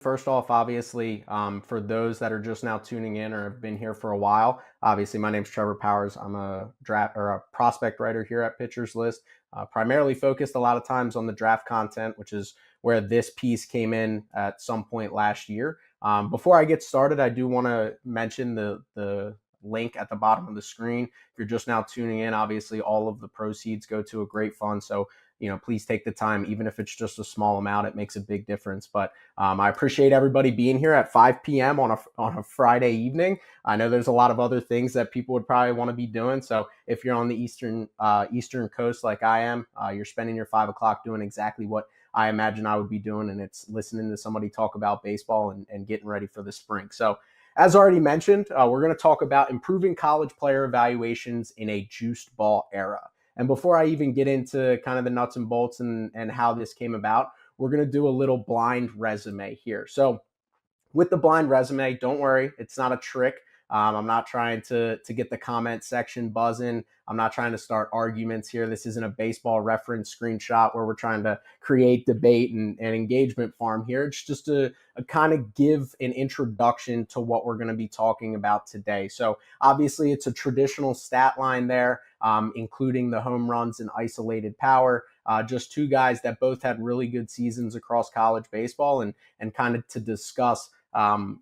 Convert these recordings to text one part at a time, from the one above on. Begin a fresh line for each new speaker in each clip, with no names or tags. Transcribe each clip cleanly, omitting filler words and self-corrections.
First off, obviously, for those that are just now tuning in or have been here for a while, obviously, my name's Trevor Powers. I'm a draft or a prospect writer here at Pitchers List, primarily focused a lot of times on the draft content, which is where this piece came in at some point last year. Before I get started, I do want to mention the link at the bottom of the screen. If you're just now tuning in, obviously, all of the proceeds go to a great fund. So, please take the time, even if it's just a small amount, it makes a big difference. But I appreciate everybody being here at 5 p.m. on a Friday evening. I know there's a lot of other things that people would probably want to be doing. So if you're on the Eastern Coast like I am, you're spending your 5 o'clock doing exactly what I imagine I would be doing, and it's listening to somebody talk about baseball and getting ready for the spring. So as already mentioned, we're going to talk about improving college player evaluations in a juiced ball era. And before I even get into kind of the nuts and bolts and how this came about, we're going to do a little blind resume here. So with the blind resume, don't worry, it's not a trick. I'm not trying to get the comment section buzzing. I'm not trying to start arguments here. This isn't a baseball reference screenshot where we're trying to create debate and engagement farm here. It's just a kind of give an introduction to what we're going to be talking about today. So obviously it's a traditional stat line there, including the home runs and isolated power. Just two guys that both had really good seasons across college baseball and kind of to discuss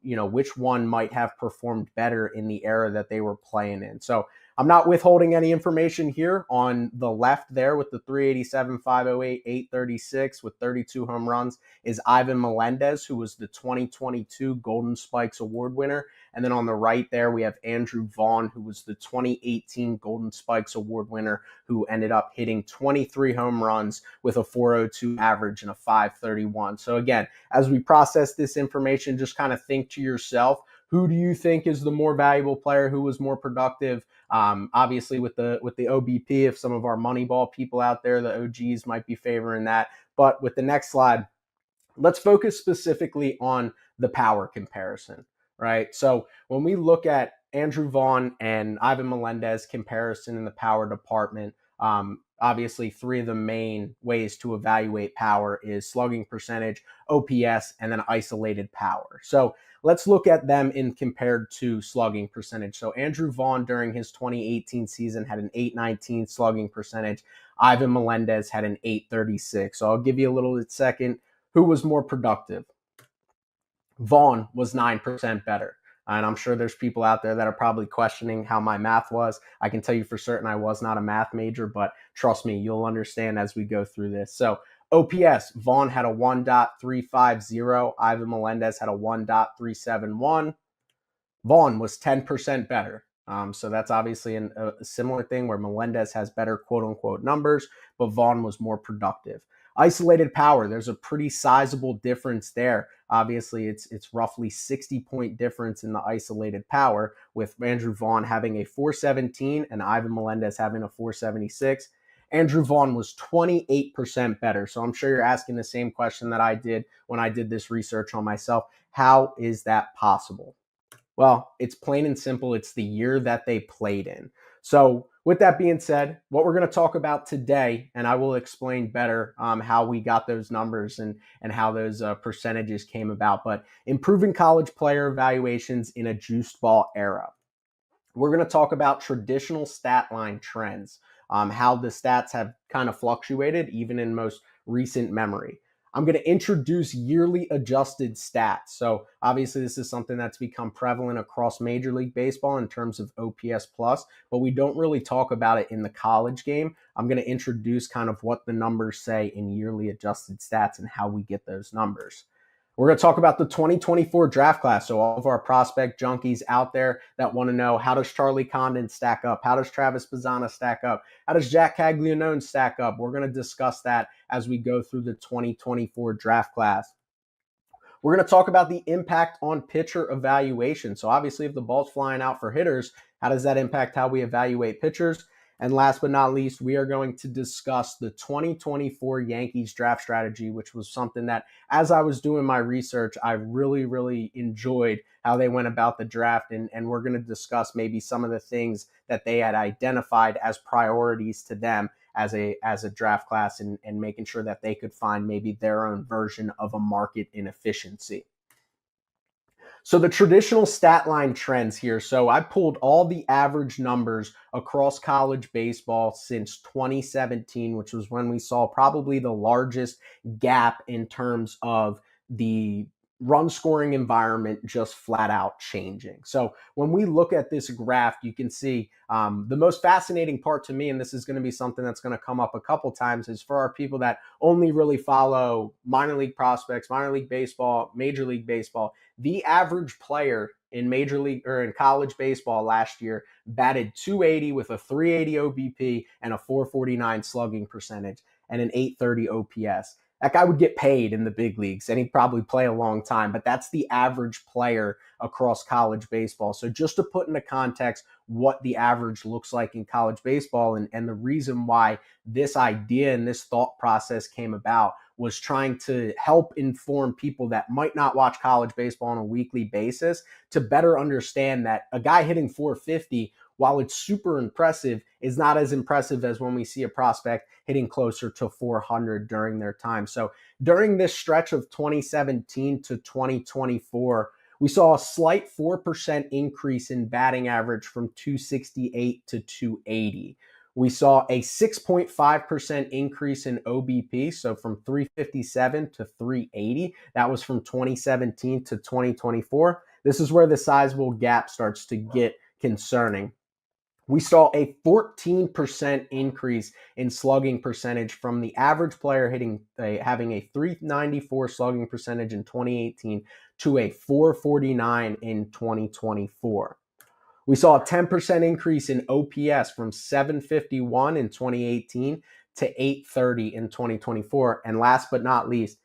which one might have performed better in the era that they were playing in. So I'm not withholding any information here. On the left there with the 387, 508, 836 with 32 home runs is Ivan Melendez, who was the 2022 Golden Spikes Award winner. And then on the right there, we have Andrew Vaughn, who was the 2018 Golden Spikes Award winner, who ended up hitting 23 home runs with a 402 average and a 531. So again, as we process this information, just kind of think to yourself, who do you think is the more valuable player? Who was more productive? Obviously, with the OBP, if some of our Moneyball people out there, the OGs, might be favoring that. But with the next slide, let's focus specifically on the power comparison, right? So when we look at Andrew Vaughn and Ivan Melendez comparison in the power department, obviously three of the main ways to evaluate power is slugging percentage, OPS, and then isolated power. So let's look at them in compared to slugging percentage. So Andrew Vaughn during his 2018 season had an 819 slugging percentage. Ivan Melendez had an 836. So I'll give you a little second. Who was more productive? Vaughn was 9% better. And I'm sure there's people out there that are probably questioning how my math was. I can tell you for certain I was not a math major, but trust me, you'll understand as we go through this. So OPS, Vaughn had a 1.350. Ivan Melendez had a 1.371. Vaughn was 10% better. So that's obviously a similar thing where Melendez has better quote unquote numbers, but Vaughn was more productive. Isolated power, there's a pretty sizable difference there. Obviously, it's roughly 60-point difference in the isolated power, with Andrew Vaughn having a 417 and Ivan Melendez having a 476. Andrew Vaughn was 28% better. So I'm sure you're asking the same question that I did when I did this research on myself. How is that possible? Well, it's plain and simple. It's the year that they played in. So with that being said, what we're going to talk about today, and I will explain better how we got those numbers and how those percentages came about, but improving college player evaluations in a juiced ball era. We're going to talk about traditional stat line trends, how the stats have kind of fluctuated even in most recent memory. I'm going to introduce yearly adjusted stats. So obviously this is something that's become prevalent across Major League Baseball in terms of OPS plus, but we don't really talk about it in the college game. I'm going to introduce kind of what the numbers say in yearly adjusted stats and how we get those numbers. We're going to talk about the 2024 draft class. So all of our prospect junkies out there that want to know, how does Charlie Condon stack up? How does Travis Bazzana stack up? How does Jack Caglianone stack up? We're going to discuss that as we go through the 2024 draft class. We're going to talk about the impact on pitcher evaluation. So obviously, if the ball's flying out for hitters, how does that impact how we evaluate pitchers? And last but not least, we are going to discuss the 2024 Yankees draft strategy, which was something that, as I was doing my research, I really, really enjoyed how they went about the draft. And we're going to discuss maybe some of the things that they had identified as priorities to them as a draft class, and making sure that they could find maybe their own version of a market inefficiency. So the traditional stat line trends here. So I pulled all the average numbers across college baseball since 2017, which was when we saw probably the largest gap in terms of the run scoring environment just flat out changing. So when we look at this graph, you can see the most fascinating part to me, and this is going to be something that's going to come up a couple times, is for our people that only really follow minor league prospects, minor league baseball, major league baseball. The average player in major league or in college baseball last year batted 280 with a 380 OBP and a 449 slugging percentage and an 830 OPS. That guy would get paid in the big leagues and he'd probably play a long time, but that's the average player across college baseball. So just to put into context what the average looks like in college baseball and the reason why this idea and this thought process came about was trying to help inform people that might not watch college baseball on a weekly basis to better understand that a guy hitting 450, while it's super impressive, is not as impressive as when we see a prospect hitting closer to 400 during their time. So during this stretch of 2017 to 2024, we saw a slight 4% increase in batting average from 268 to 280. We saw a 6.5% increase in OBP, so from 357 to 380. That was from 2017 to 2024. This is where the sizable gap starts to get concerning. We saw a 14% increase in slugging percentage from the average player having a 394 slugging percentage in 2018 to a 449 in 2024. We saw a 10% increase in OPS from 751 in 2018 to 830 in 2024. And last but not least,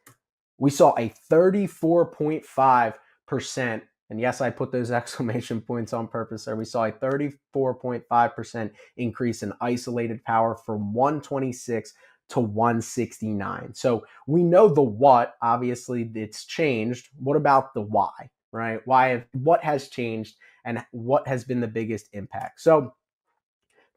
we saw a 34.5%, and yes, I put those exclamation points on purpose there. We saw a 34.5% increase in isolated power from 126 to 169. So we know the what, obviously it's changed. What about the why, right? What has changed and what has been the biggest impact? So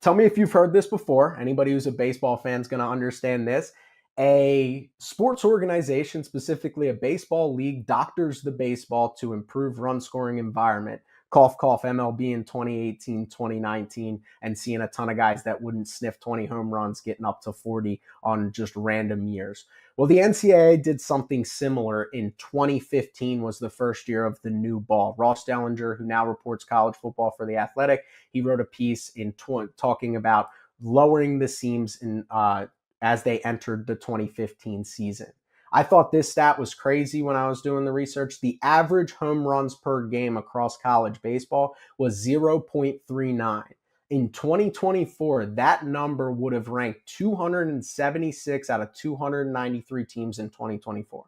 tell me if you've heard this before. Anybody who's a baseball fan is going to understand this. A sports organization, specifically a baseball league, doctors the baseball to improve run scoring environment. Cough, cough, MLB in 2018, 2019, and seeing a ton of guys that wouldn't sniff 20 home runs getting up to 40 on just random years. Well, the NCAA did something similar in 2015 was the first year of the new ball. Ross Dellinger, who now reports college football for The Athletic, he wrote a piece talking about lowering the seams as they entered the 2015 season. I thought this stat was crazy when I was doing the research. The average home runs per game across college baseball was 0.39. In 2024, that number would have ranked 276 out of 293 teams in 2024.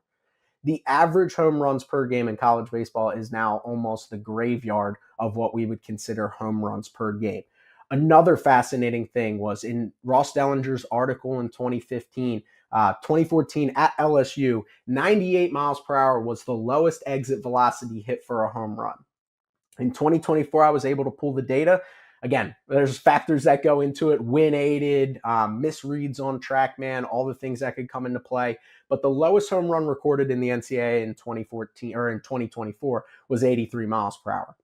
The average home runs per game in college baseball is now almost the graveyard of what we would consider home runs per game. Another fascinating thing was in Ross Dellinger's article in 2014 at LSU, 98 miles per hour was the lowest exit velocity hit for a home run. In 2024, I was able to pull the data. Again, there's factors that go into it, wind aided, misreads on TrackMan, all the things that could come into play. But the lowest home run recorded in the NCAA in 2014 or in 2024 was 83 miles per hour.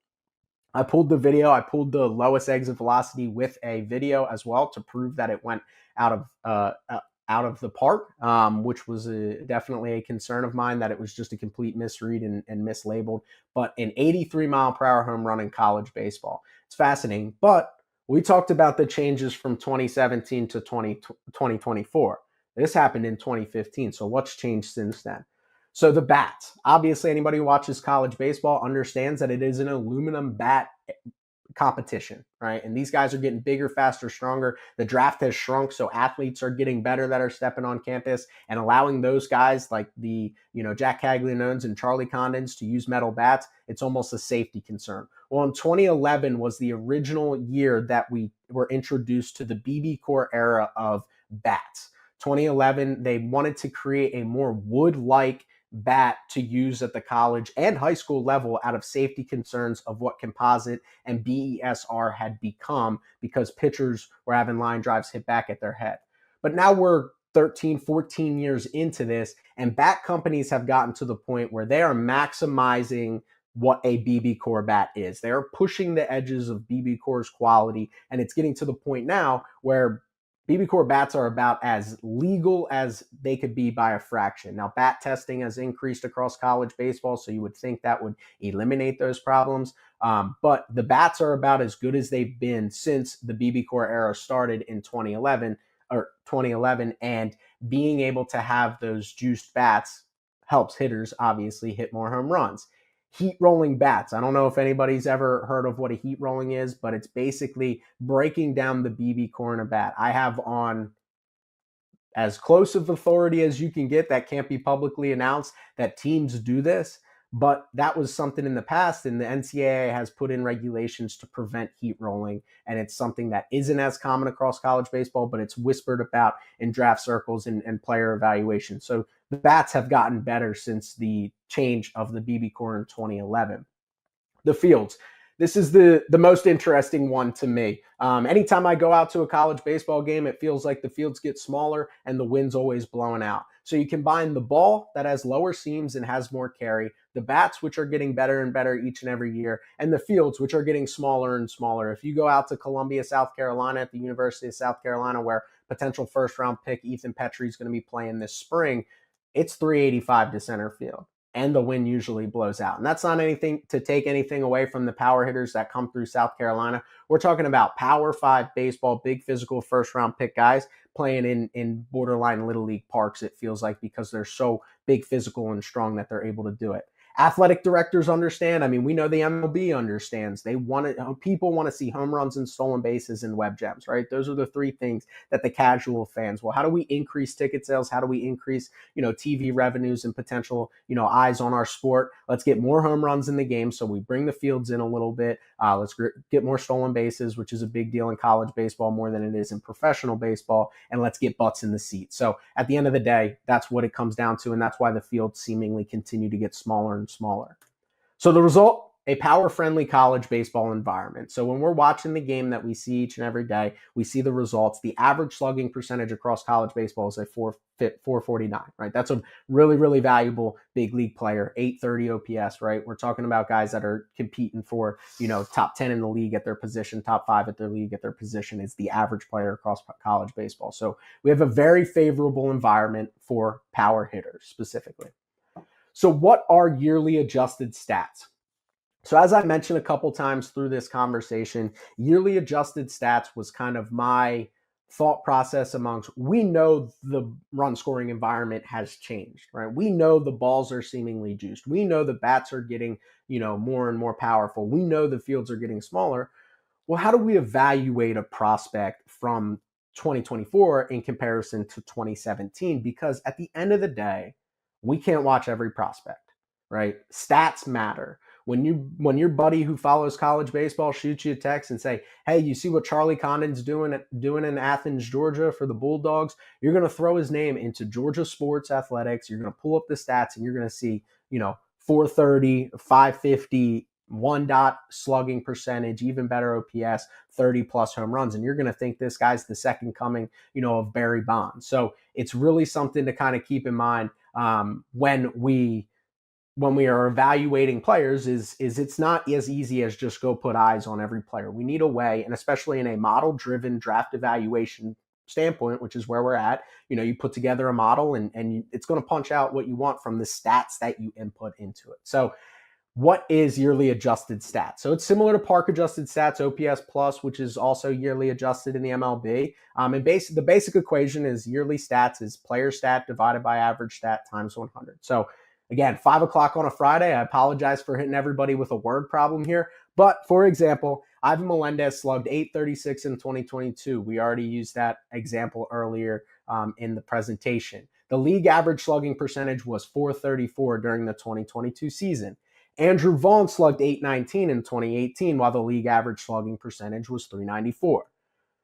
I pulled the video. I pulled the lowest exit velocity with a video as well to prove that it went out of the park, which was definitely a concern of mine that it was just a complete misread and mislabeled. But an 83 mile per hour home run in college baseball. It's fascinating. But we talked about the changes from 2017 to 2024. This happened in 2015. So what's changed since then? So the bats, obviously anybody who watches college baseball understands that it is an aluminum bat competition, right? And these guys are getting bigger, faster, stronger. The draft has shrunk, so athletes are getting better that are stepping on campus and allowing those guys like Jack Caglianones and Charlie Condons to use metal bats. It's almost a safety concern. Well, in 2011 was the original year that we were introduced to the BB core era of bats. 2011, they wanted to create a more wood-like bat to use at the college and high school level out of safety concerns of what composite and BESR had become because pitchers were having line drives hit back at their head. But now we're 13, 14 years into this, and bat companies have gotten to the point where they are maximizing what a BB Core bat is. They are pushing the edges of BB Core's quality, and it's getting to the point now where BB Core bats are about as legal as they could be by a fraction. Now, bat testing has increased across college baseball, so you would think that would eliminate those problems. But the bats are about as good as they've been since the BB Core era started in 2011, and being able to have those juiced bats helps hitters obviously hit more home runs. Heat rolling bats. I don't know if anybody's ever heard of what a heat rolling is, but it's basically breaking down the BB Core in a bat. I have on as close of authority as you can get that can't be publicly announced that teams do this. But that was something in the past, and the NCAA has put in regulations to prevent heat rolling. And it's something that isn't as common across college baseball, but it's whispered about in draft circles and player evaluation. So the bats have gotten better since the change of the BB Core in 2011. The fields. This is the most interesting one to me. Anytime I go out to a college baseball game, it feels like the fields get smaller and the wind's always blowing out. So you combine the ball that has lower seams and has more carry, the bats, which are getting better and better each and every year, and the fields, which are getting smaller and smaller. If you go out to Columbia, South Carolina, at the University of South Carolina, where potential first-round pick Ethan Petrie is going to be playing this spring, it's 385 to center field, and the wind usually blows out. And that's not anything to take anything away from the power hitters that come through South Carolina. We're talking about Power 5 baseball, big physical first-round pick guys playing in borderline Little League parks, it feels like, because they're so big, physical, and strong that they're able to do it. Athletic directors understand. I mean, we know the MLB understands. People want to see home runs and stolen bases and web gems, right? Those are the three things that the casual fans, well, how do we increase ticket sales? How do we increase, TV revenues and potential, eyes on our sport? Let's get more home runs in the game. So we bring the fields in a little bit. Let's get more stolen bases, which is a big deal in college baseball more than it is in professional baseball. And let's get butts in the seat. So at the end of the day, that's what it comes down to. And that's why the fields seemingly continue to get smaller and smaller. So the result, a power-friendly college baseball environment. So when we're watching the game that we see each and every day, we see the results. The average slugging percentage across college baseball is a 449, right? That's a really, really valuable big league player, 830 OPS, right? We're talking about guys that are competing for, top 10 in the league at their position, top 5 at their league at their position is the average player across college baseball. So we have a very favorable environment for power hitters specifically. So what are yearly adjusted stats? So as I mentioned a couple times through this conversation, yearly adjusted stats was kind of my thought process we know the run scoring environment has changed, right? We know the balls are seemingly juiced. We know the bats are getting, more and more powerful. We know the fields are getting smaller. Well, how do we evaluate a prospect from 2024 in comparison to 2017? Because at the end of the day, we can't watch every prospect, right? Stats matter. When your buddy who follows college baseball shoots you a text and say, "Hey, you see what Charlie Condon's doing in Athens, Georgia for the Bulldogs?" You're going to throw his name into Georgia Sports Athletics. You're going to pull up the stats and you're going to see, 430, 550, one dot slugging percentage, even better OPS, 30 plus home runs. And you're going to think this guy's the second coming, of Barry Bonds. So it's really something to kind of keep in mind when we are evaluating players is it's not as easy as just go put eyes on every player. We need a way, and especially in a model-driven draft evaluation standpoint, which is where we're at, you put together a model and it's going to punch out what you want from the stats that you input into it. So what is yearly adjusted stats? So it's similar to park adjusted stats, OPS plus, which is also yearly adjusted in the MLB. And the basic equation is yearly stats is player stat divided by average stat times 100. So again, 5 o'clock on a Friday. I apologize for hitting everybody with a word problem here. But for example, Ivan Melendez slugged 836 in 2022. We already used that example earlier in the presentation. The league average slugging percentage was 434 during the 2022 season. Andrew Vaughn slugged 819 in 2018, while the league average slugging percentage was 394.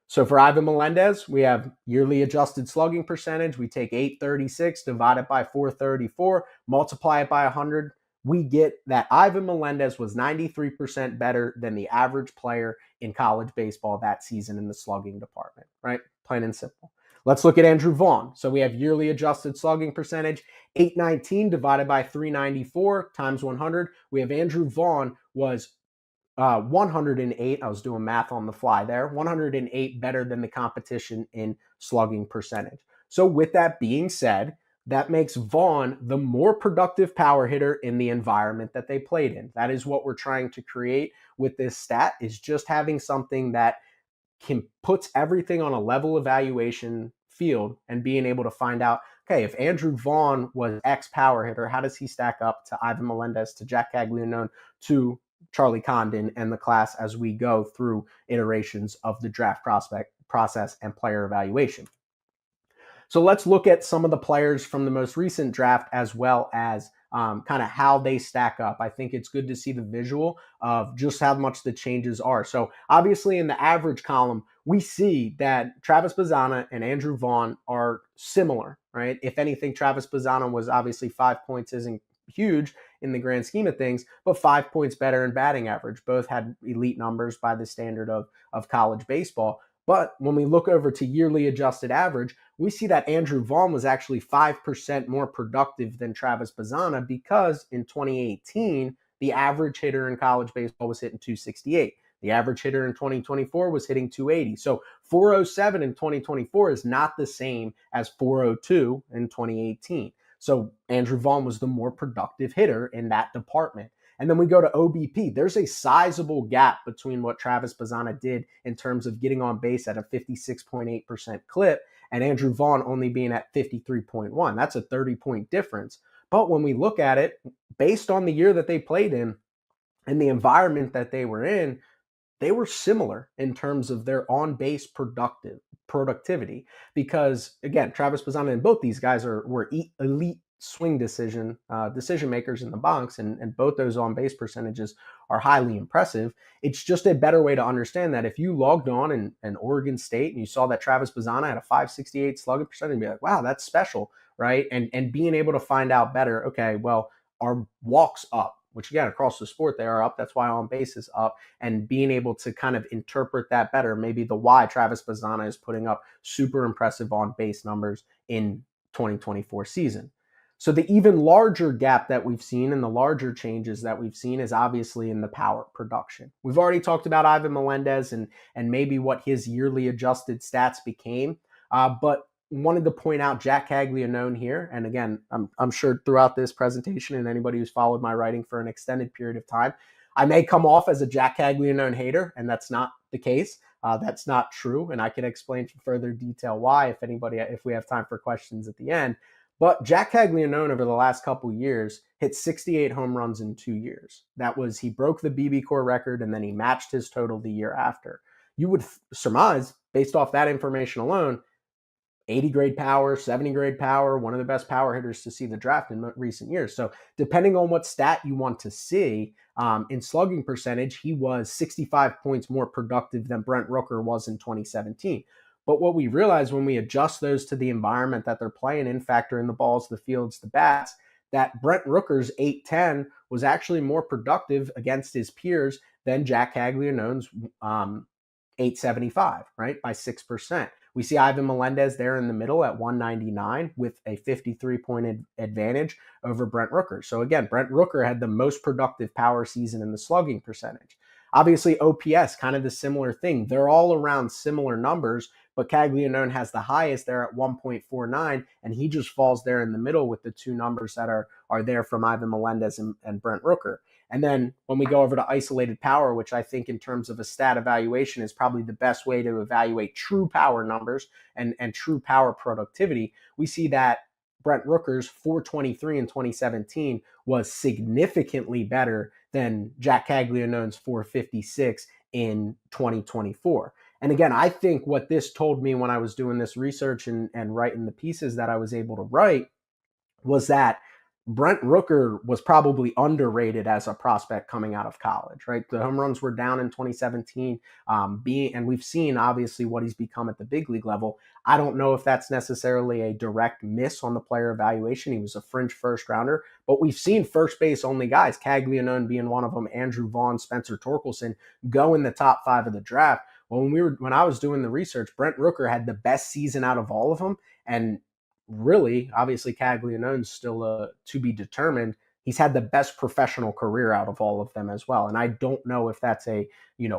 So for Ivan Melendez, we have yearly adjusted slugging percentage. We take 836 divided by 434, multiply it by 100. We get that Ivan Melendez was 93% better than the average player in college baseball that season in the slugging department, right? Plain and simple. Let's look at Andrew Vaughn. So we have yearly adjusted slugging percentage, 819 divided by 394 times 100. We have Andrew Vaughn was 108. I was doing math on the fly there. 108 better than the competition in slugging percentage. So with that being said, that makes Vaughn the more productive power hitter in the environment that they played in. That is what we're trying to create with this stat, is just having something that puts everything on a level evaluation field and being able to find out, okay, if Andrew Vaughn was X power hitter, how does he stack up to Ivan Melendez, to Jack Caglianone, to Charlie Condon and the class as we go through iterations of the draft prospect process and player evaluation. So let's look at some of the players from the most recent draft, as well as kind of how they stack up. I think it's good to see the visual of just how much the changes are. So obviously in the average column, we see that Travis Bazzana and Andrew Vaughn are similar, right? If anything, Travis Bazzana was obviously 5 points isn't huge in the grand scheme of things, but 5 points better in batting average. Both had elite numbers by the standard of college baseball. But when we look over to yearly adjusted average, we see that Andrew Vaughn was actually 5% more productive than Travis Bazzana, because in 2018, the average hitter in college baseball was hitting 268. The average hitter in 2024 was hitting 280. So 407 in 2024 is not the same as 402 in 2018. So Andrew Vaughn was the more productive hitter in that department. And then we go to OBP. There's a sizable gap between what Travis Bazzana did in terms of getting on base at a 56.8% clip and Andrew Vaughn only being at 53.1. That's a 30-point difference. But when we look at it, based on the year that they played in and the environment that they were similar in terms of their on-base productivity. Because again, Travis Bazzana and both these guys were elite swing decision makers in the box, and both those on-base percentages are highly impressive. It's just a better way to understand that if you logged on in Oregon State and you saw that Travis Bazzana had a 568 slugging percentage, and be like, wow, that's special, right? And being able to find out better, okay, well, our walks up, which again, across the sport, they are up. That's why on base is up. And being able to kind of interpret that better, maybe the why Travis Bazzana is putting up super impressive on base numbers in 2024 season. So the even larger gap that we've seen and the larger changes that we've seen is obviously in the power production. We've already talked about Ivan Melendez and maybe what his yearly adjusted stats became, but wanted to point out Jack Caglianone here. And again, I'm sure throughout this presentation and anybody who's followed my writing for an extended period of time, I may come off as a Jack Caglianone hater, and that's not the case. That's not true. And I can explain in further detail why if we have time for questions at the end. But Jack Caglianone over the last couple years hit 68 home runs in 2 years. He broke the BB-Core record, and then he matched his total the year after. You would surmise, based off that information alone, 80 grade power, 70 grade power, one of the best power hitters to see the draft in recent years. So depending on what stat you want to see, in slugging percentage, he was 65 points more productive than Brent Rooker was in 2017. But what we realize when we adjust those to the environment that they're playing in, factor in the balls, the fields, the bats, that Brent Rooker's 810 was actually more productive against his peers than Jack Caglianone's 875, right, by 6%. We see Ivan Melendez there in the middle at 199 with a 53-point advantage over Brent Rooker. So again, Brent Rooker had the most productive power season in the slugging percentage. Obviously, OPS, kind of the similar thing. They're all around similar numbers, but Caglianone has the highest there at 1.49, and he just falls there in the middle with the two numbers that are there from Ivan Melendez and Brent Rooker. And then when we go over to isolated power, which I think in terms of a stat evaluation is probably the best way to evaluate true power numbers and true power productivity, we see that Brent Rooker's 423 in 2017 was significantly better than Jack Caglianone's 456 in 2024. And again, I think what this told me when I was doing this research and writing the pieces that I was able to write was that Brent Rooker was probably underrated as a prospect coming out of college, right? The home runs were down in 2017, and we've seen obviously what he's become at the big league level. I don't know if that's necessarily a direct miss on the player evaluation. He was a fringe first rounder, but we've seen first base only guys, Caglianone being one of them, Andrew Vaughn, Spencer Torkelson, go in the top 5 of the draft. Well, when I was doing the research, Brent Rooker had the best season out of all of them, and really, obviously, Caglianone's still to be determined. He's had the best professional career out of all of them as well, and I don't know if that's a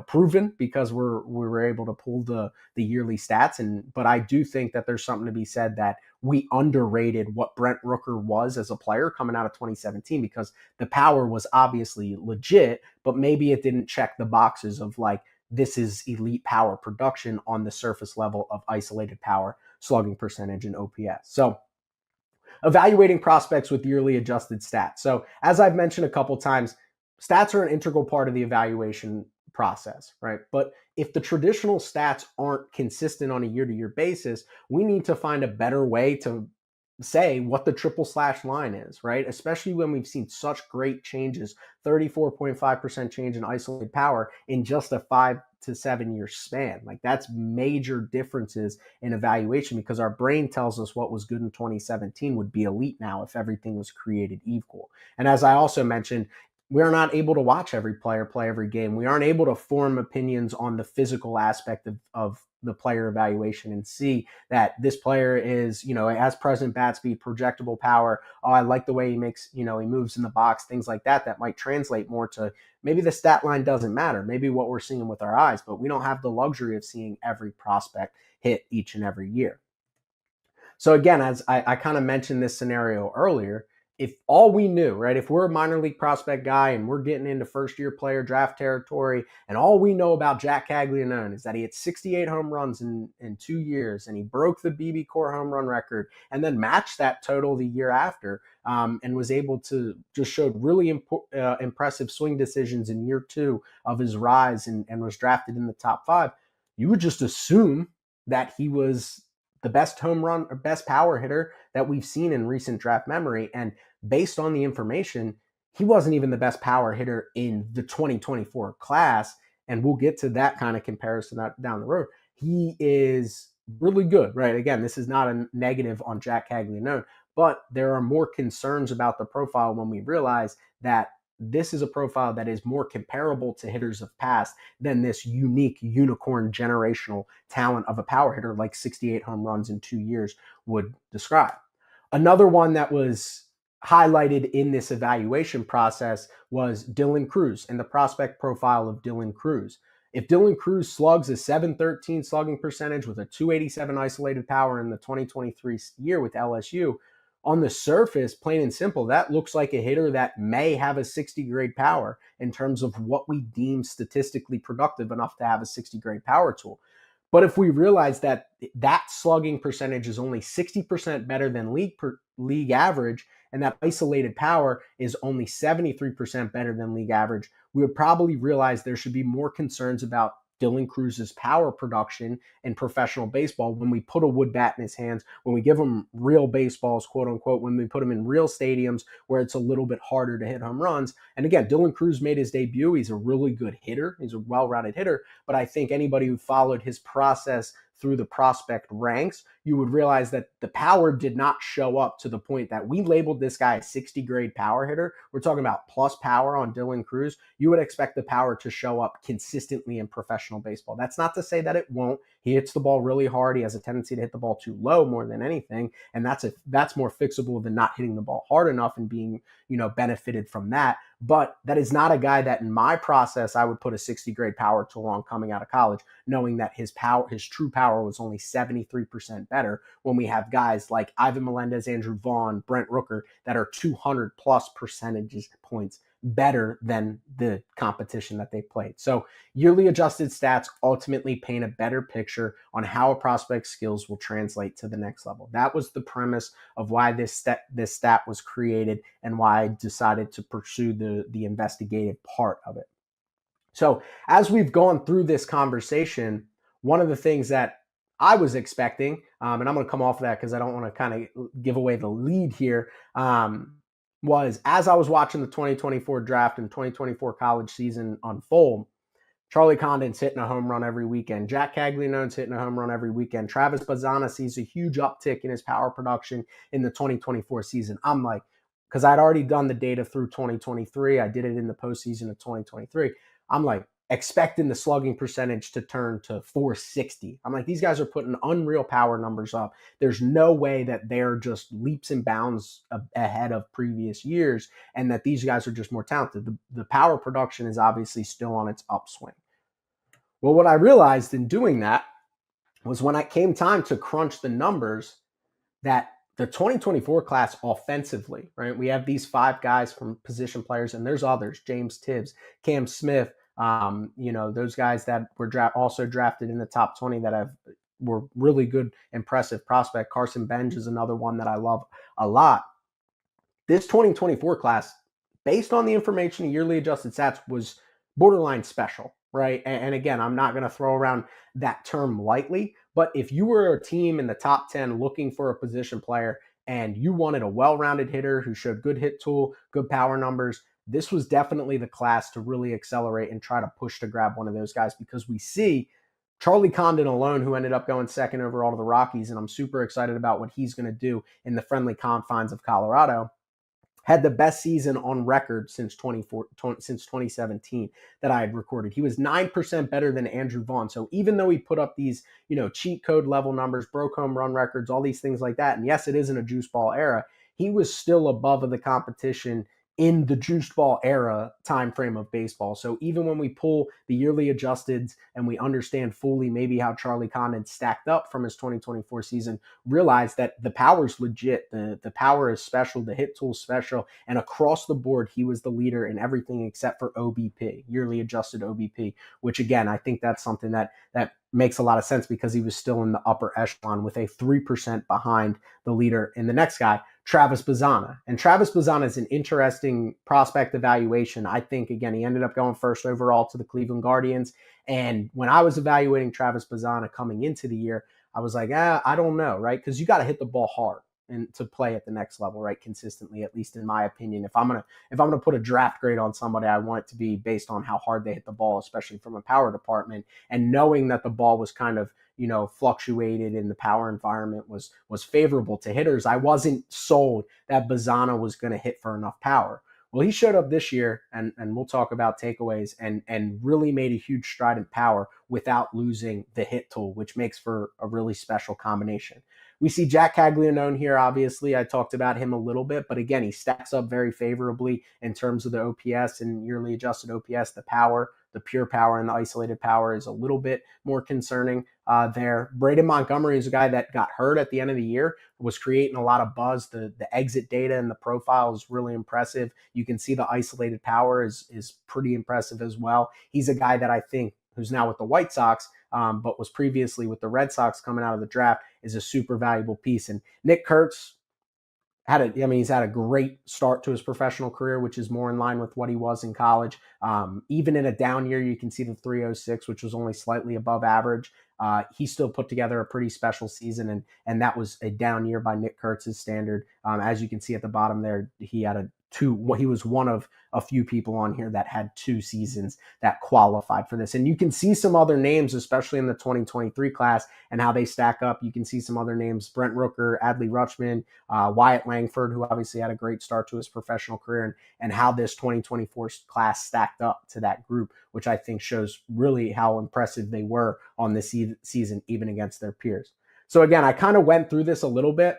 proven because we were able to pull the yearly stats, but I do think that there's something to be said that we underrated what Brent Rooker was as a player coming out of 2017 because the power was obviously legit, but maybe it didn't check the boxes of like this is elite power production on the surface level of isolated power, slugging percentage, and OPS. So evaluating prospects with yearly adjusted stats. So as I've mentioned a couple times, stats are an integral part of the evaluation process, right? But if the traditional stats aren't consistent on a year-to-year basis, we need to find a better way to say what the triple slash line is, right? Especially when we've seen such great changes, 34.5% change in isolated power in just a 5 to 7 year span. Like that's major differences in evaluation because our brain tells us what was good in 2017 would be elite now if everything was created equal. And as I also mentioned, we are not able to watch every player play every game. We aren't able to form opinions on the physical aspect of the player evaluation and see that this player is, has present bat speed, projectable power. Oh, I like the way he makes, he moves in the box, things like that, that might translate more to maybe the stat line doesn't matter. Maybe what we're seeing with our eyes, but we don't have the luxury of seeing every prospect hit each and every year. So again, as I kind of mentioned this scenario earlier, if all we knew, right, if we're a minor league prospect guy and we're getting into first year player draft territory and all we know about Jack Caglianone is that he hit 68 home runs in 2 years and he broke the BB Core home run record and then matched that total the year after and was able to just showed really impressive swing decisions in year 2 of his rise and was drafted in the top 5, you would just assume that he was the best home run or best power hitter that we've seen in recent draft memory. And based on the information, he wasn't even the best power hitter in the 2024 class. And we'll get to that kind of comparison down the road. He is really good, right? Again, this is not a negative on Jack Caglianone, but there are more concerns about the profile when we realize that this is a profile that is more comparable to hitters of past than this unique unicorn generational talent of a power hitter like 68 home runs in 2 years would describe. Another one that was highlighted in this evaluation process was Dylan Cruz and the prospect profile of Dylan Cruz. If Dylan Cruz slugs a 713 slugging percentage with a 287 isolated power in the 2023 year with LSU, on the surface, plain and simple, that looks like a hitter that may have a 60 grade power in terms of what we deem statistically productive enough to have a 60 grade power tool. But if we realize that that slugging percentage is only 60% better than league average, and that isolated power is only 73% better than league average, we would probably realize there should be more concerns about Dylan Cruz's power production in professional baseball when we put a wood bat in his hands, when we give him real baseballs, quote unquote, when we put him in real stadiums where it's a little bit harder to hit home runs. And again, Dylan Cruz made his debut. He's a really good hitter. He's a well-rounded hitter. But I think anybody who followed his process through the prospect ranks, you would realize that the power did not show up to the point that we labeled this guy a 60 grade power hitter. We're talking about plus power on Dylan Cruz. You would expect the power to show up consistently in professional baseball. That's not to say that it won't. He hits the ball really hard. He has a tendency to hit the ball too low more than anything. And that's more fixable than not hitting the ball hard enough and being, benefited from that. But that is not a guy that in my process, I would put a 60 grade power tool on coming out of college, knowing that his true power was only 73% better when we have guys like Ivan Melendez, Andrew Vaughn, Brent Rooker that are 200 plus percentage points better than the competition that they played. So yearly adjusted stats ultimately paint a better picture on how a prospect's skills will translate to the next level. That was the premise of why this stat was created and why I decided to pursue the investigative part of it. So as we've gone through this conversation, one of the things that I was expecting, and I'm going to come off of that because I don't want to kind of give away the lead here, was as I was watching the 2024 draft and 2024 college season unfold, Charlie Condon's hitting a home run every weekend. Jack Caglianone's hitting a home run every weekend. Travis Bazzana sees a huge uptick in his power production in the 2024 season. I'm like, because I'd already done the data through 2023. I did it in the postseason of 2023. I'm like, expecting the slugging percentage to turn to 460. I'm like, these guys are putting unreal power numbers up. There's no way that they're just leaps and bounds ahead of previous years and that these guys are just more talented. The power production is obviously still on its upswing. Well, what I realized in doing that was when it came time to crunch the numbers, that the 2024 class offensively, right? We have these 5 guys from position players, and there's others: James Tibbs, Cam Smith, those guys that were also drafted in the top 20 that were really good, impressive prospect. Carson Benj is another one that I love a lot. This 2024 class, based on the information and yearly adjusted stats, was borderline special, right? And again, I'm not going to throw around that term lightly, but if you were a team in the top 10 looking for a position player and you wanted a well-rounded hitter who showed good hit tool, good power numbers, this was definitely the class to really accelerate and try to push to grab one of those guys, because we see Charlie Condon alone, who ended up going second overall to the Rockies, and I'm super excited about what he's going to do in the friendly confines of Colorado, had the best season on record since 2017 that I had recorded. He was 9% better than Andrew Vaughn. So even though he put up these, cheat code level numbers, broke home run records, all these things like that, and yes, it isn't a juice ball era, he was still above of the competition in the juiced ball era time frame of baseball. So even when we pull the yearly adjusteds and we understand fully maybe how Charlie Condon stacked up from his 2024 season, realize that the power's legit. The power is special. The hit tool's special. And across the board, he was the leader in everything except for OBP, yearly adjusted OBP, which again, I think that's something that makes a lot of sense, because he was still in the upper echelon with a 3% behind the leader in the next guy, Travis Bazzana. And Travis Bazzana is an interesting prospect evaluation. I think, again, he ended up going first overall to the Cleveland Guardians. And when I was evaluating Travis Bazzana coming into the year, I was like, I don't know, right? Because you got to hit the ball hard and to play at the next level, right? Consistently, at least in my opinion. If I'm gonna put a draft grade on somebody, I want it to be based on how hard they hit the ball, especially from a power department. And knowing that the ball was kind of, fluctuated in the power environment was favorable to hitters, I wasn't sold that Bazzana was going to hit for enough power. Well, he showed up this year, and we'll talk about takeaways, and really made a huge stride in power without losing the hit tool, which makes for a really special combination. We see Jack Caglianone here, obviously. I talked about him a little bit, but again, he stacks up very favorably in terms of the OPS and yearly adjusted OPS. The power, the pure power and the isolated power is a little bit more concerning there. Braden Montgomery is a guy that got hurt at the end of the year, was creating a lot of buzz. The exit data and the profile is really impressive. You can see the isolated power is pretty impressive as well. He's a guy that I think, who's now with the White Sox, but was previously with the Red Sox coming out of the draft, is a super valuable piece. And Nick Kurtz he's had a great start to his professional career, which is more in line with what he was in college. Even in a down year, you can see the 306, which was only slightly above average. He still put together a pretty special season, and that was a down year by Nick Kurtz's standard. As you can see at the bottom there, he was one of a few people on here that had 2 seasons that qualified for this. And you can see some other names, especially in the 2023 class, and how they stack up. You can see some other names: Brent Rooker, Adley Rutschman, Wyatt Langford, who obviously had a great start to his professional career, and how this 2024 class stacked up to that group, which I think shows really how impressive they were on this season, even against their peers. So again, I kind of went through this a little bit,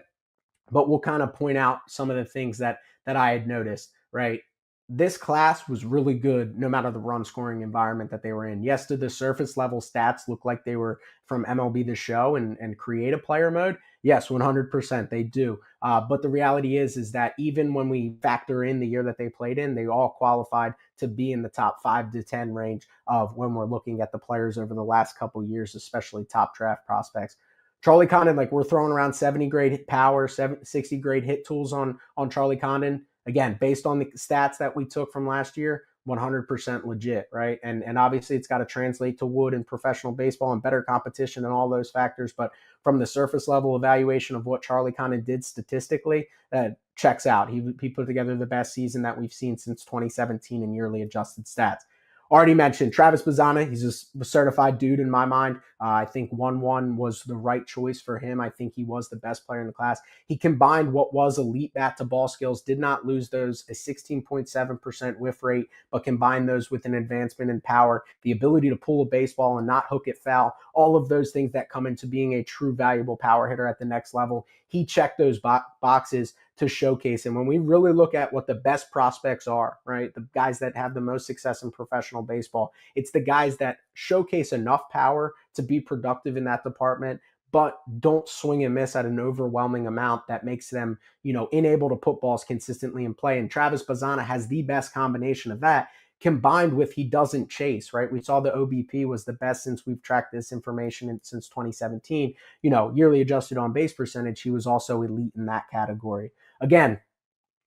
but we'll kind of point out some of the things that I had noticed, right? This class was really good no matter the run scoring environment that they were in. Yes, did the surface level stats look like they were from MLB The Show and create a player mode? Yes, 100% they do. But the reality is that even when we factor in the year that they played in, they all qualified to be in the top 5 to 10 range of when we're looking at the players over the last couple of years, especially top draft prospects. Charlie Condon, like, we're throwing around 70 grade power, 60 grade hit tools on Charlie Condon. Again, based on the stats that we took from last year, 100% legit, right? And obviously it's got to translate to wood in professional baseball and better competition and all those factors. But from the surface level evaluation of what Charlie Condon did statistically, that checks out. He put together the best season that we've seen since 2017 in yearly adjusted stats. Already mentioned Travis Bazzana. He's a certified dude in my mind. I think 1-1 was the right choice for him. I think he was the best player in the class. He combined what was elite bat to ball skills, did not lose those, a 16.7% whiff rate, but combined those with an advancement in power, the ability to pull a baseball and not hook it foul, all of those things that come into being a true valuable power hitter at the next level. He checked those boxes to showcase. And when we really look at what the best prospects are, right, the guys that have the most success in professional baseball, it's the guys that showcase enough power to be productive in that department, but don't swing and miss at an overwhelming amount that makes them, unable to put balls consistently in play. And Travis Bazzana has the best combination of that, combined with he doesn't chase, right? We saw the OBP was the best since we've tracked this information since 2017. Yearly adjusted on base percentage, he was also elite in that category. Again,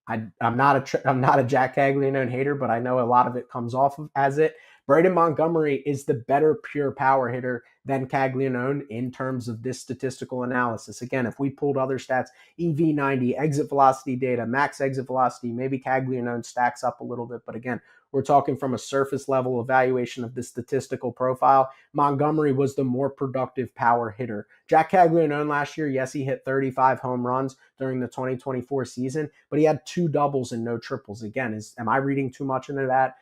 I'm not a Jack Caglianone hater, but I know a lot of it comes off of as it. Braden Montgomery is the better pure power hitter than Caglianone in terms of this statistical analysis. Again, if we pulled other stats, EV90, exit velocity data, max exit velocity, maybe Caglianone stacks up a little bit. But again, we're talking from a surface level evaluation of the statistical profile. Montgomery was the more productive power hitter. Jack Caglianone last year, yes, he hit 35 home runs during the 2024 season, but he had 2 doubles and no triples. Again, am I reading too much into that?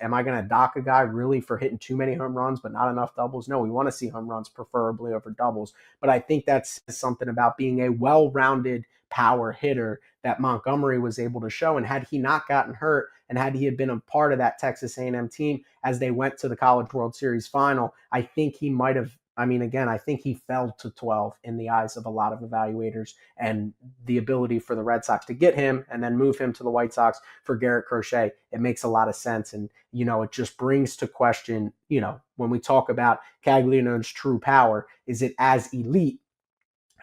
Am I going to dock a guy really for hitting too many home runs but not enough doubles? No, we want to see home runs preferably over doubles. But I think that's something about being a well-rounded power hitter that Montgomery was able to show. And had he not gotten hurt, and had he had been a part of that Texas A&M team as they went to the College World Series final, I think he might have, I think he fell to 12 in the eyes of a lot of evaluators, and the ability for the Red Sox to get him and then move him to the White Sox for Garrett Crochet, it makes a lot of sense. And, it just brings to question, when we talk about Caglianone's true power, is it as elite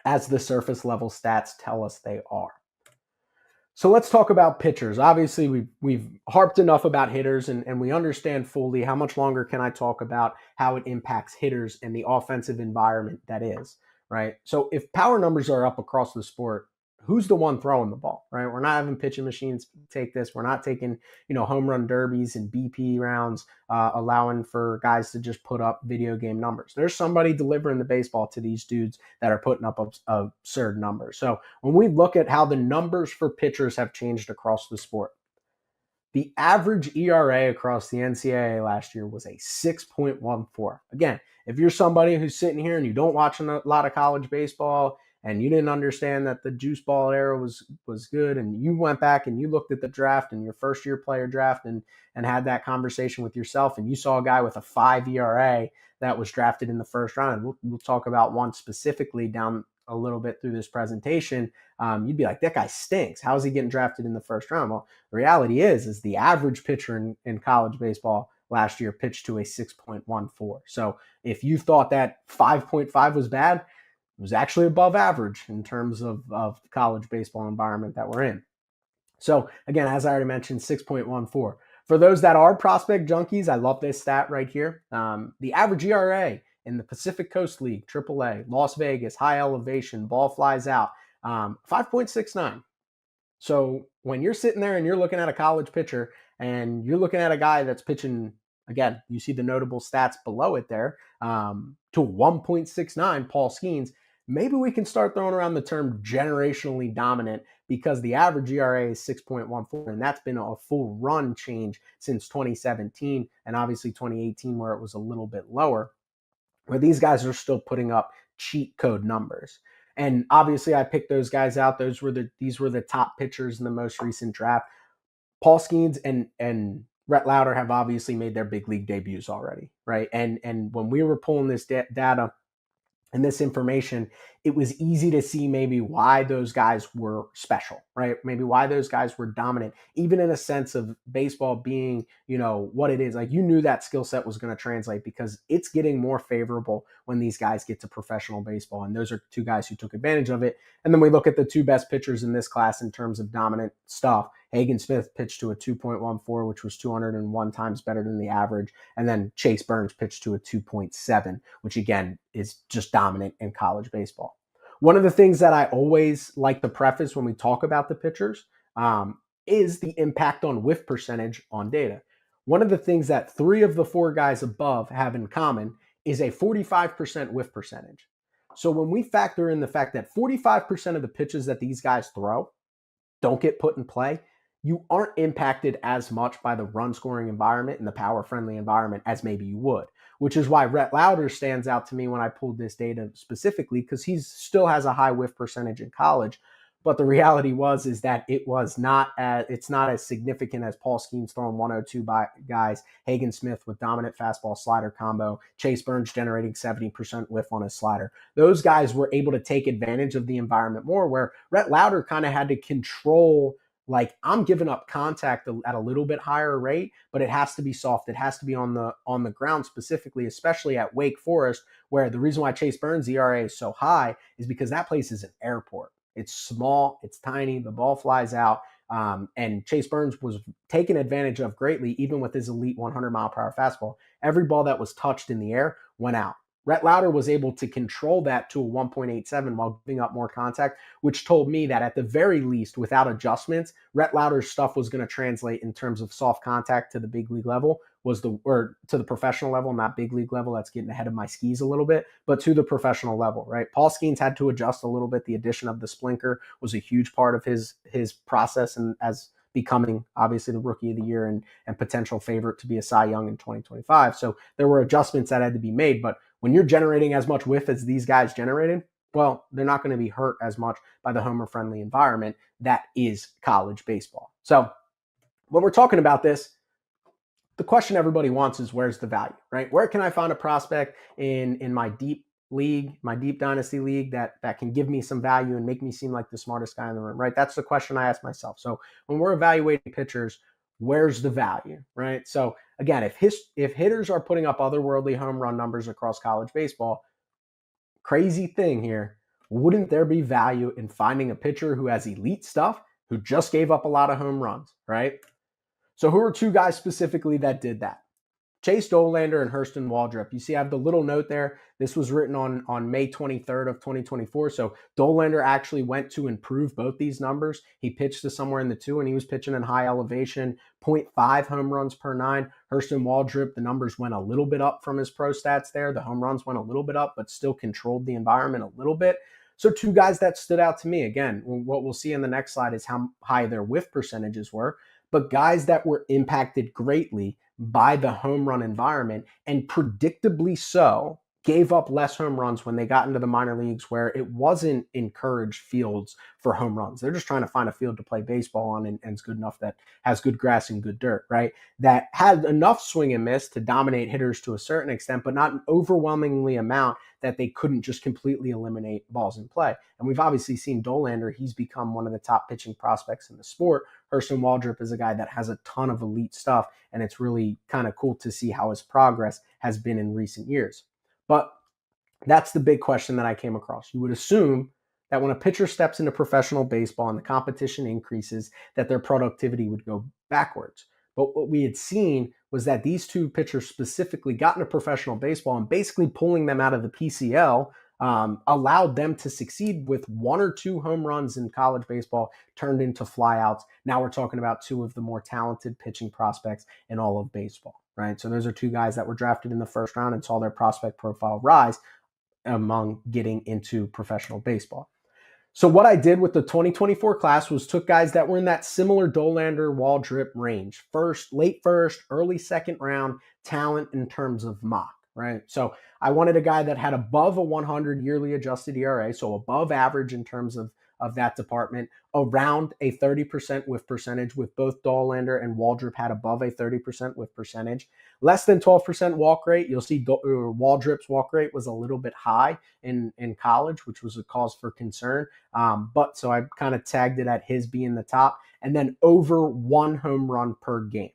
as the surface level stats tell us they are? So let's talk about pitchers. Obviously, we've harped enough about hitters, and we understand fully. How much longer can I talk about how it impacts hitters and the offensive environment that is, right? So if power numbers are up across the sport, who's the one throwing the ball, right? We're not having pitching machines take this. We're not taking, home run derbies and BP rounds, allowing for guys to just put up video game numbers. There's somebody delivering the baseball to these dudes that are putting up absurd numbers. So when we look at how the numbers for pitchers have changed across the sport, the average ERA across the NCAA last year was a 6.14. Again, if you're somebody who's sitting here and you don't watch a lot of college baseball and you didn't understand that the juice ball era was good, and you went back and you looked at the draft and your first year player draft and had that conversation with yourself, and you saw a guy with a 5 ERA that was drafted in the first round, and we'll talk about one specifically down a little bit through this presentation, you'd be like, that guy stinks. How is he getting drafted in the first round? Well, the reality is the average pitcher in college baseball last year pitched to a 6.14. So if you thought that 5.5 was bad, it was actually above average in terms of college baseball environment that we're in. So again, as I already mentioned, 6.14. For those that are prospect junkies, I love this stat right here. The average ERA in the Pacific Coast League, AAA, Las Vegas, high elevation, ball flies out, 5.69. So when you're sitting there and you're looking at a college pitcher and you're looking at a guy that's pitching, again, you see the notable stats below it there, to 1.69, Paul Skeens, maybe we can start throwing around the term generationally dominant, because the average ERA is 6.14, and that's been a full run change since 2017 and obviously 2018 where it was a little bit lower, where these guys are still putting up cheat code numbers. And obviously I picked those guys out. These were the top pitchers in the most recent draft. Paul Skeens and Rhett Lauder have obviously made their big league debuts already, right? And when we were pulling this data and this information, it was easy to see maybe why those guys were special, right? Maybe why those guys were dominant, even in a sense of baseball being, what it is. Like, you knew that skill set was going to translate, because it's getting more favorable when these guys get to professional baseball. And those are 2 guys who took advantage of it. And then we look at the 2 best pitchers in this class in terms of dominant stuff. Hagen Smith pitched to a 2.14, which was 201 times better than the average. And then Chase Burns pitched to a 2.7, which again is just dominant in college baseball. One of the things that I always like to preface when we talk about the pitchers is the impact on whiff percentage on data. One of the things that 3 of the 4 guys above have in common is a 45% whiff percentage. So when we factor in the fact that 45% of the pitches that these guys throw don't get put in play, you aren't impacted as much by the run scoring environment and the power friendly environment as maybe you would, which is why Rhett Lauder stands out to me when I pulled this data specifically, because he still has a high whiff percentage in college. But the reality is that it's not as significant as Paul Skeens throwing 102 by guys, Hagen Smith with dominant fastball slider combo, Chase Burns generating 70% whiff on his slider. Those guys were able to take advantage of the environment more, where Rhett Lauder kind of had to control, like, I'm giving up contact at a little bit higher rate, but it has to be soft. It has to be on the ground specifically, especially at Wake Forest, where the reason why Chase Burns' ERA is so high is because that place is an airport. It's small, it's tiny, the ball flies out, and Chase Burns was taken advantage of greatly, even with his elite 100-mile-per-hour fastball. Every ball that was touched in the air went out. Rhett Lauder was able to control that to a 1.87 while giving up more contact, which told me that at the very least, without adjustments, Rhett Lauder's stuff was going to translate in terms of soft contact to the big league level, or to the professional level, not big league level. That's getting ahead of my skis a little bit, but to the professional level, right? Paul Skeens had to adjust a little bit. The addition of the splinker was a huge part of his process, and as becoming obviously the rookie of the year and potential favorite to be a Cy Young in 2025. So there were adjustments that had to be made, but when you're generating as much whiff as these guys generated, well, they're not going to be hurt as much by the homer-friendly environment that is college baseball. So when we're talking about this, the question everybody wants is, where's the value, right? Where can I find a prospect in my deep league, my deep dynasty league that can give me some value and make me seem like the smartest guy in the room, right? That's the question I ask myself. So when we're evaluating pitchers, where's the value, right? So again, if hitters are putting up otherworldly home run numbers across college baseball, crazy thing here, wouldn't there be value in finding a pitcher who has elite stuff, who just gave up a lot of home runs, right? So who are 2 guys specifically that did that? Chase Dollander and Hurston Waldrep. You see, I have the little note there. This was written on May 23rd of 2024. So Dollander actually went to improve both these numbers. He pitched to somewhere in the 2, and he was pitching in high elevation, 0.5 home runs per 9. Hurston Waldrep, the numbers went a little bit up from his pro stats there. The home runs went a little bit up, but still controlled the environment a little bit. So 2 guys that stood out to me. Again, what we'll see in the next slide is how high their whiff percentages were, but guys that were impacted greatly by the home run environment, and predictably so gave up less home runs when they got into the minor leagues, where it wasn't encouraged fields for home runs. They're just trying to find a field to play baseball on, and it's good enough that has good grass and good dirt, right? That had enough swing and miss to dominate hitters to a certain extent, but not an overwhelmingly amount that they couldn't just completely eliminate balls in play. And we've obviously seen Dollander. He's become one of the top pitching prospects in the sport. Hurston Waldrep is a guy that has a ton of elite stuff, and it's really kind of cool to see how his progress has been in recent years. But that's the big question that I came across. You would assume that when a pitcher steps into professional baseball and the competition increases, that their productivity would go backwards. But what we had seen was that these 2 pitchers specifically got into professional baseball, and basically pulling them out of the PCL allowed them to succeed with 1 or 2 home runs in college baseball turned into flyouts. Now we're talking about 2 of the more talented pitching prospects in all of baseball, right? So those are 2 guys that were drafted in the first round and saw their prospect profile rise among getting into professional baseball. So what I did with the 2024 class was took guys that were in that similar Dollander, Waldrep range, late first, early second round talent in terms of mock, right? So I wanted a guy that had above a 100 yearly adjusted ERA, so above average in terms of that department, around a 30% whiff percentage, with both Dollander and Waldrep had above a 30% whiff percentage. Less than 12% walk rate. You'll see Waldrep's walk rate was a little bit high in college, which was a cause for concern. But so I kind of tagged it at his being the top, and then over 1 home run per game.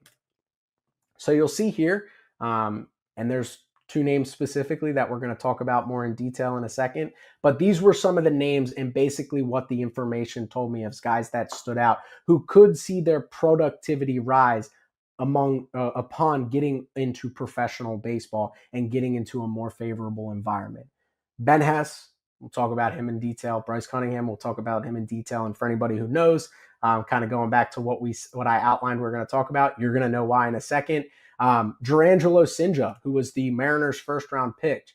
So you'll see here, and there's 2 names specifically that we're going to talk about more in detail in a second. But these were some of the names and basically what the information told me of guys that stood out who could see their productivity rise upon getting into professional baseball and getting into a more favorable environment. Ben Hess, we'll talk about him in detail. Bryce Cunningham, we'll talk about him in detail. And for anybody who knows, kind of going back to what I outlined we're going to talk about, you're going to know why in a second. Durangelo Sinja, who was the Mariners' first-round pick.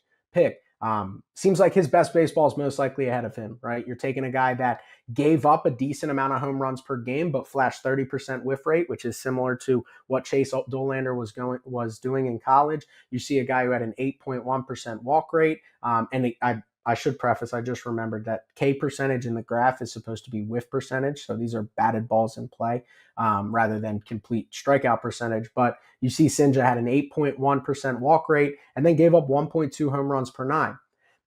Seems like his best baseball is most likely ahead of him, right? You're taking a guy that gave up a decent amount of home runs per game, but flashed 30% whiff rate, which is similar to what Chase Dollander was doing in college. You see a guy who had an 8.1% walk rate, and I should preface, I just remembered that K percentage in the graph is supposed to be whiff percentage. So these are batted balls in play rather than complete strikeout percentage. But you see Sinja had an 8.1% walk rate and then gave up 1.2 home runs per nine.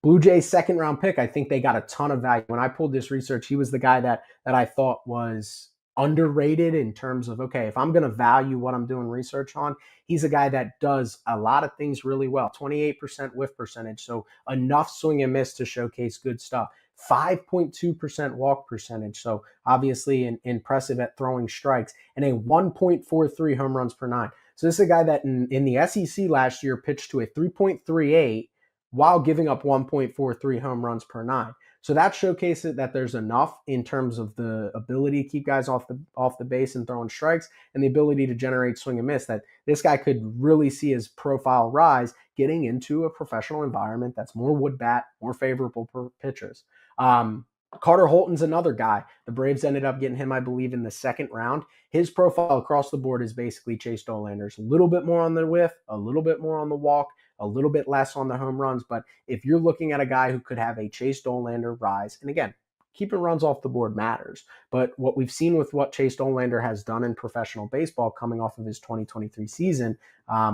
Blue Jays second round pick, I think they got a ton of value. When I pulled this research, he was the guy that I thought was underrated in terms of, okay, if I'm going to value what I'm doing research on, he's a guy that does a lot of things really well. 28% whiff percentage, so enough swing and miss to showcase good stuff. 5.2% walk percentage, so obviously impressive at throwing strikes, and a 1.43 home runs per nine. So this is a guy that in the SEC last year pitched to a 3.38 while giving up 1.43 home runs per nine. So that showcases that there's enough in terms of the ability to keep guys off the base and throwing strikes, and the ability to generate swing and miss, that this guy could really see his profile rise getting into a professional environment that's more wood bat, more favorable for pitchers. Carter Holton's another guy. The Braves ended up getting him, I believe, in the second round. His profile across the board is basically Chase Dollander's. A little bit more on the whiff, a little bit more on the walk, a little bit less on the home runs. But if you're looking at a guy who could have a Chase Dollander rise, and again, keeping runs off the board matters. But what we've seen with what Chase Dollander has done in professional baseball coming off of his 2023 season,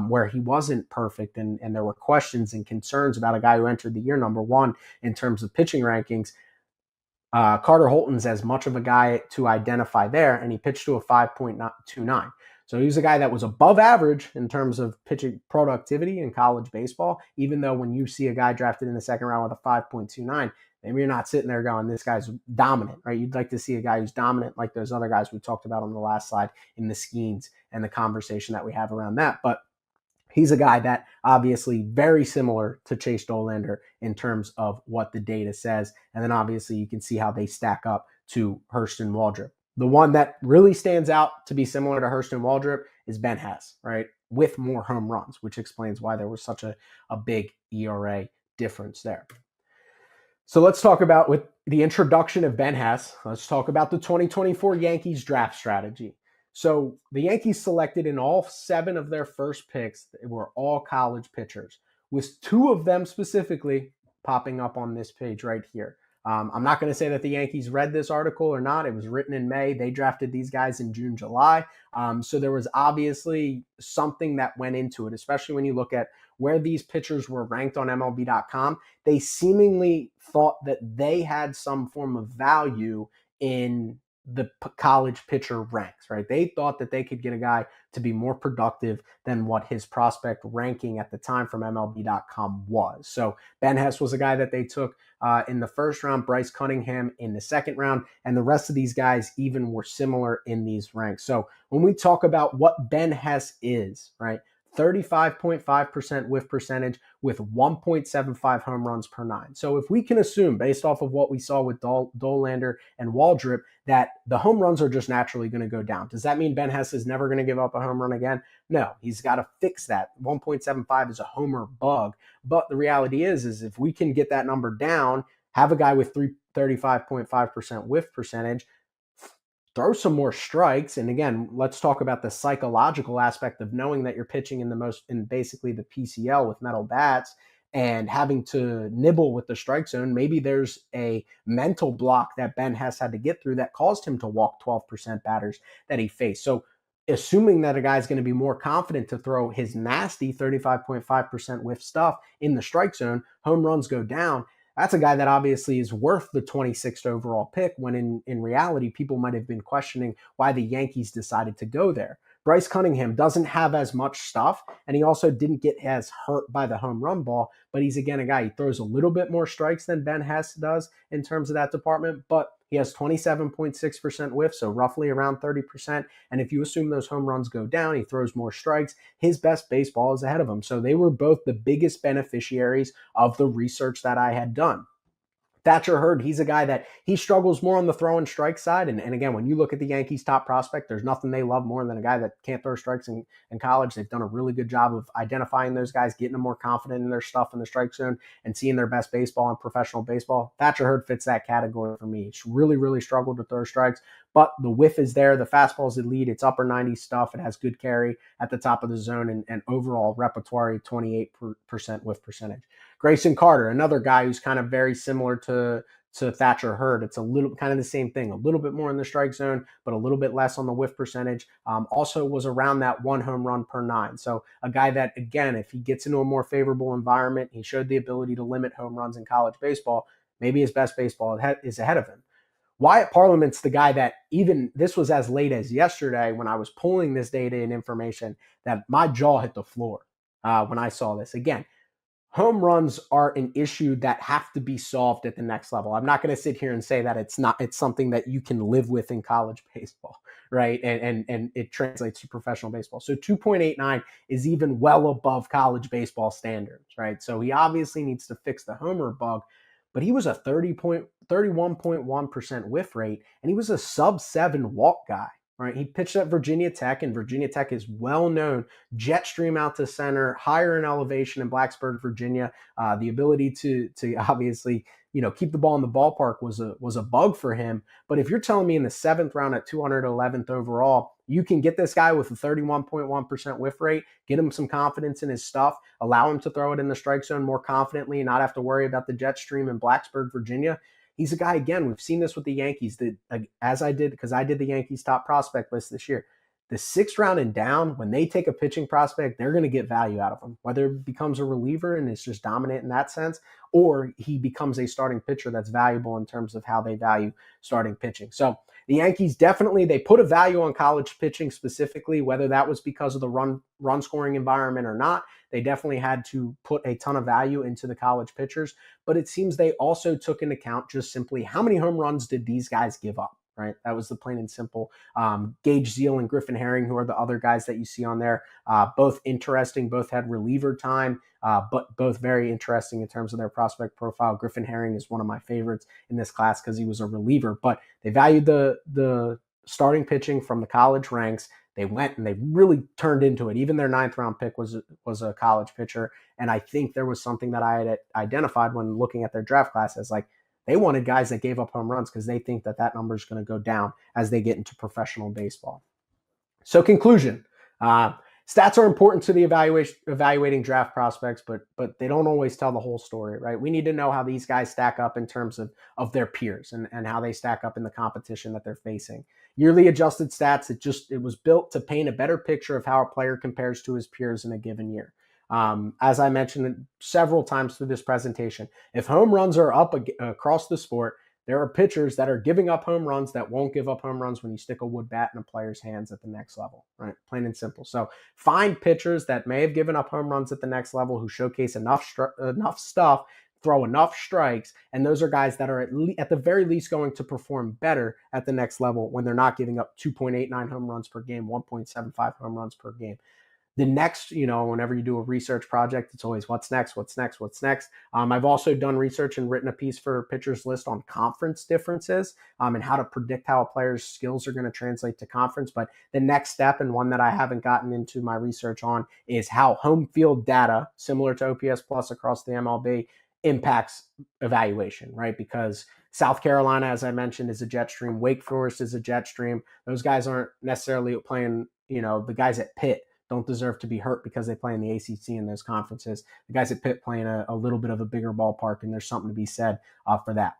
where he wasn't perfect and there were questions and concerns about a guy who entered the year number one in terms of pitching rankings, Carter Holton's as much of a guy to identify there, and he pitched to a 5.29. So he was a guy that was above average in terms of pitching productivity in college baseball, even though when you see a guy drafted in the second round with a 5.29, maybe you're not sitting there going, this guy's dominant, right? You'd like to see a guy who's dominant like those other guys we talked about on the last slide in the Skeens and the conversation that we have around that. But he's a guy that obviously very similar to Chase Dollander in terms of what the data says. And then obviously you can see how they stack up to Hurston Waldrop. The one that really stands out to be similar to Hurston Waldrop is Ben Hess, right? With more home runs, which explains why there was such a big ERA difference there. So let's talk about, with the introduction of Ben Hess, let's talk about the 2024 Yankees draft strategy. So the Yankees selected in all 7 of their first picks, they were all college pitchers, with 2 of them specifically popping up on this page right here. I'm not going to say that the Yankees read this article or not. It was written in May. They drafted these guys in June, July. So there was obviously something that went into it, especially when you look at where these pitchers were ranked on MLB.com. They seemingly thought that they had some form of value in the college pitcher ranks, right? They thought that they could get a guy to be more productive than what his prospect ranking at the time from MLB.com was. So Ben Hess was a guy that they took in the first round, Bryce Cunningham in the second round, and the rest of these guys even were similar in these ranks. So when we talk about what Ben Hess is, right? 35.5% whiff percentage with 1.75 home runs per nine. So if we can assume, based off of what we saw with Dollander and Waldrop, that the home runs are just naturally going to go down. Does that mean Ben Hess is never going to give up a home run again? No, he's got to fix that. 1.75 is a homer bug. But the reality is if we can get that number down, have a guy with 35.5% whiff percentage, throw some more strikes. And again, let's talk about the psychological aspect of knowing that you're pitching in basically the PCL with metal bats and having to nibble with the strike zone. Maybe there's a mental block that Ben Hess had to get through that caused him to walk 12% batters that he faced. So assuming that a guy's going to be more confident to throw his nasty 35.5% whiff stuff in the strike zone, home runs go down. That's a guy that obviously is worth the 26th overall pick, when in reality, people might have been questioning why the Yankees decided to go there. Bryce Cunningham doesn't have as much stuff, and he also didn't get as hurt by the home run ball, but he's, again, a guy, he throws a little bit more strikes than Ben Hess does in terms of that department, but he has 27.6% whiff, so roughly around 30%. And if you assume those home runs go down, he throws more strikes, his best baseball is ahead of him. So they were both the biggest beneficiaries of the research that I had done. Thatcher Hurd, he's a guy that he struggles more on the throw and strike side. And again, when you look at the Yankees' top prospect, there's nothing they love more than a guy that can't throw strikes in college. They've done a really good job of identifying those guys, getting them more confident in their stuff in the strike zone and seeing their best baseball in professional baseball. Thatcher Hurd fits that category for me. It's really, really struggled to throw strikes, but the whiff is there. The fastball's elite. It's upper 90s stuff. It has good carry at the top of the zone and overall repertoire, 28% whiff percentage. Grayson Carter, another guy who's kind of very similar to Thatcher Hurd. It's a little kind of the same thing, a little bit more in the strike zone, but a little bit less on the whiff percentage. Also was around that 1 home run per 9. So a guy that, again, if he gets into a more favorable environment, he showed the ability to limit home runs in college baseball. Maybe his best baseball is ahead of him. Wyatt Parliament's the guy that, even this was as late as yesterday when I was pulling this data and information, that my jaw hit the floor when I saw this. Again, home runs are an issue that have to be solved at the next level. I'm not going to sit here and say that it's something that you can live with in college baseball, right? And it translates to professional baseball. So 2.89 is even well above college baseball standards, right? So he obviously needs to fix the homer bug, but he was a 31.1% whiff rate, and he was a sub-7 walk guy. Right, he pitched at Virginia Tech, and Virginia Tech is well known. Jet stream out to center, higher in elevation in Blacksburg, Virginia. The ability to obviously keep the ball in the ballpark was a bug for him. But if you're telling me in the 7th round at 211th overall, you can get this guy with a 31.1% whiff rate, get him some confidence in his stuff, allow him to throw it in the strike zone more confidently, and not have to worry about the jet stream in Blacksburg, Virginia. He's a guy, again, we've seen this with the Yankees, that as I did, because I did the Yankees top prospect list this year, the 6th round and down, when they take a pitching prospect, they're going to get value out of him, whether it becomes a reliever and is just dominant in that sense, or he becomes a starting pitcher that's valuable in terms of how they value starting pitching. So the Yankees definitely, they put a value on college pitching specifically, whether that was because of the run scoring environment or not. They definitely had to put a ton of value into the college pitchers, but it seems they also took into account just simply how many home runs did these guys give up, right? That was the plain and simple. Gage Zeal and Griffin Herring, who are the other guys that you see on there, both interesting, both had reliever time, but both very interesting in terms of their prospect profile. Griffin Herring is one of my favorites in this class because he was a reliever, but they valued the starting pitching from the college ranks. They went and they really turned into it. Even their 9th round pick was a college pitcher. And I think there was something that I had identified when looking at their draft class as like, they wanted guys that gave up home runs because they think that number is going to go down as they get into professional baseball. So conclusion, stats are important to the evaluating draft prospects, but they don't always tell the whole story, right? We need to know how these guys stack up in terms of their peers and how they stack up in the competition that they're facing. Yearly adjusted stats, it was built to paint a better picture of how a player compares to his peers in a given year. As I mentioned several times through this presentation, if home runs are up across the sport, there are pitchers that are giving up home runs that won't give up home runs when you stick a wood bat in a player's hands at the next level, right? Plain and simple. So find pitchers that may have given up home runs at the next level who showcase enough stuff, throw enough strikes, and those are guys that are at the very least going to perform better at the next level when they're not giving up 2.89 home runs per game, 1.75 home runs per game. The next, whenever you do a research project, it's always what's next. I've also done research and written a piece for Pitchers List on conference differences and how to predict how a player's skills are going to translate to conference. But the next step, and one that I haven't gotten into my research on, is how home field data, similar to OPS Plus across the MLB, impacts evaluation, right? Because South Carolina, as I mentioned, is a jet stream. Wake Forest is a jet stream. Those guys aren't necessarily playing, the guys at Pitt don't deserve to be hurt because they play in the ACC in those conferences. The guys at Pitt play in a little bit of a bigger ballpark, and there's something to be said for that.